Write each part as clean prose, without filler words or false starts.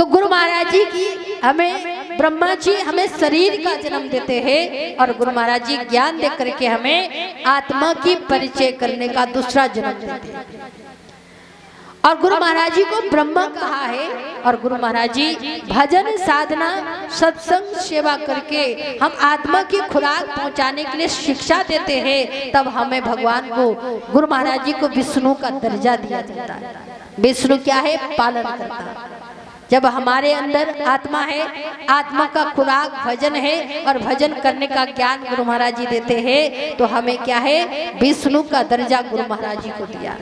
तो गुरु महाराज जी की हमें ब्रह्मा जी हमें शरीर का जन्म देते हैं और गुरु महाराज जी ज्ञान दे करके हमें आत्मा की परिचय करने का दूसरा जन्म देते हैं। और गुरु महाराज जी को ब्रह्मा कहा है और गुरु महाराज जी भजन साधना सत्संग सेवा करके हम आत्मा की खुराक पहुंचाने के लिए शिक्षा देते हैं। तब हमें भगवान को गुरु महाराज जी को विष्णु का दर्जा दिया जाता है। विष्णु क्या है? पालन करता है। जब हमारे अंदर आत्मा है, आत्मा का खुराक भजन है और भजन करने का ज्ञान गुरु महाराज जी देते हैं, तो हमें क्या है? विष्णु का दर्जा गुरु महाराज जी को दिया।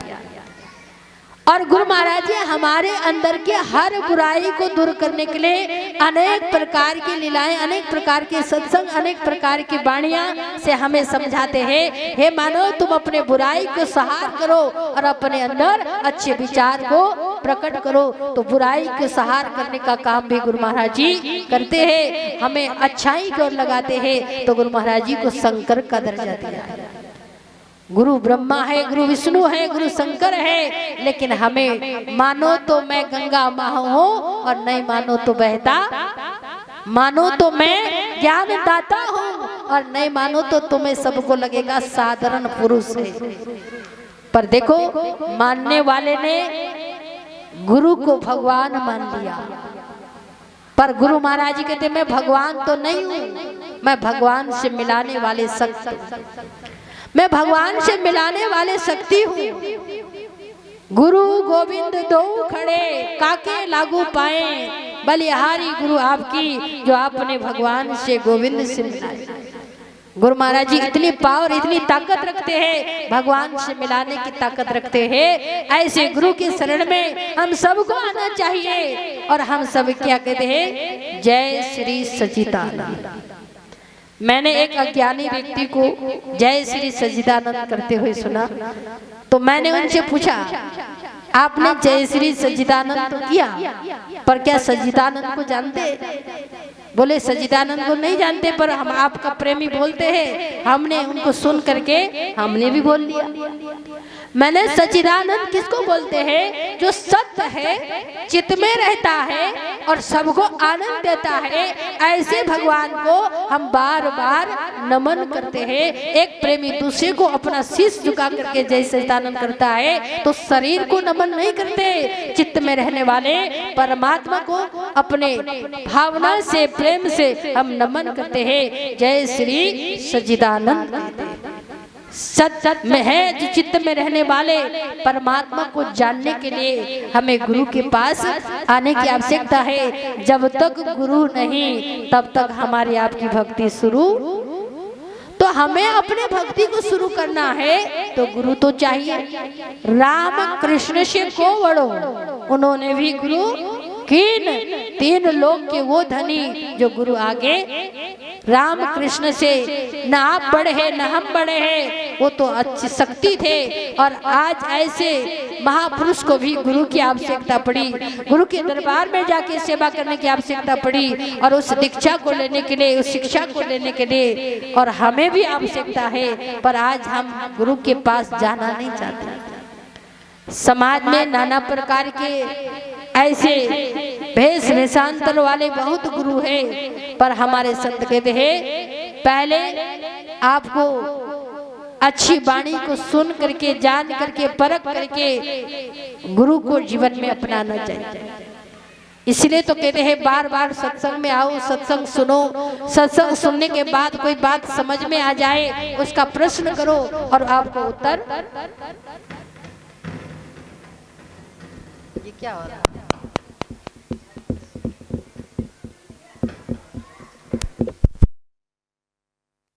और गुरु महाराज जी हमारे अंदर के हर बुराई को दूर करने के लिए अनेक प्रकार की लीलाएं, अनेक प्रकार के सत्संग, अनेक प्रकार की वाणियां से हमें समझाते हैं। हे मानव, तुम अपने बुराई को सहार करो और अपने अंदर अच्छे विचार को प्रकट करो। तो बुराई को सहार करने का काम भी गुरु महाराज जी करते हैं, हमें अच्छाई की ओर लगाते हैं। तो गुरु महाराज जी को शंकर का दर्जा दिया है। गुरु ब्रह्मा है, गुरु विष्णु है, गुरु शंकर है, लेकिन हमें मानो तो मैं गंगा माँ हूँ और नहीं मानो तो बहता, मानो तो मैं ज्ञान दाता हूँ और नहीं मानो तो तुम्हें सबको लगेगा साधारण पुरुष है। पर देखो, मानने वाले ने गुरु को भगवान मान लिया, पर गुरु महाराज जी कहते मैं भगवान तो नहीं हूँ, मैं भगवान से मिलाने वाले शक्ति, मैं भगवान से मिलाने वाले शक्ति हूँ। गुरु गोविंद दो खड़े काके लागू पाए, बलिहारी गुरु आपकी जो आपने भगवान से गोविंद से मिलाए। गुरु महाराज जी इतनी पावर, इतनी ताकत रखते हैं, भगवान से मिलाने की ताकत रखते हैं। ऐसे गुरु के शरण में हम सबको आना चाहिए। और हम सब क्या कहते हैं? जय श्री सच्चिदानंद। मैंने एक अज्ञानी व्यक्ति को जय श्री सच्चिदानंद करते हुए सुना, तो मैंने उनसे पूछा, आपने जय श्री सच्चिदानंद तो किया, पर क्या सच्चिदानंद को जानते? बोले सच्चिदानंद को नहीं जानते, पर हम आपका प्रेमी बोलते हैं। हमने उनको सुन करके हमने भी बोल लिया। मैंने सच्चिदानंद किसको बोलते हैं? जो सत्य है, चित्त में रहता है और सबको आनंद देता है। ऐसे भगवान को हम बार बार नमन करते हैं। एक प्रेमी दूसरे को अपना शीश झुका करके जय सच्चिदानंद करता है तो शरीर को नमन नहीं करते, चित्त में रहने वाले परमात्मा को अपने भावना से, प्रेम से हम नमन करते हैं। जय श्री सच्चिदानंद। सत में है जो चित्त में रहने वाले परमात्मा को जानने के लिए हमें गुरु के पास आने की आवश्यकता है। जब तक गुरु नहीं तब तक हमारी आपकी भक्ति शुरू। तो हमें अपने भक्ति को शुरू करना है तो गुरु तो चाहिए। राम कृष्ण से को बड़ो, उन्होंने भी गुरु कीन, तीन लोग के वो धनी जो गुरु आगे। राम कृष्ण से न आप बड़े हैं न हम बड़े हैं, वो तो अच्छी शक्ति थे। और आज ऐसे महापुरुष को भी गुरु की आवश्यकता पड़ी, गुरु के दरबार में जाके सेवा करने की आवश्यकता पड़ी और उस दीक्षा को लेने के लिए, उस शिक्षा को लेने के लिए। और हमें भी आवश्यकता है, पर आज हम गुरु के पास जाना नहीं चाहते। समाज में नाना प्रकार के ऐसे भेष वेशांतर वाले बहुत गुरु हैं, पर हमारे संत कहते हैं पहले आपको अच्छी वाणी को सुन करके, जान करके, परख करके गुरु को जीवन में अपनाना चाहिए। इसलिए तो कहते हैं बार बार सत्संग में आओ, सत्संग सुनो। सत्संग सुनने के बाद कोई बात समझ में आ जाए, उसका प्रश्न करो और आपको उत्तर। ये क्या हो रहा है?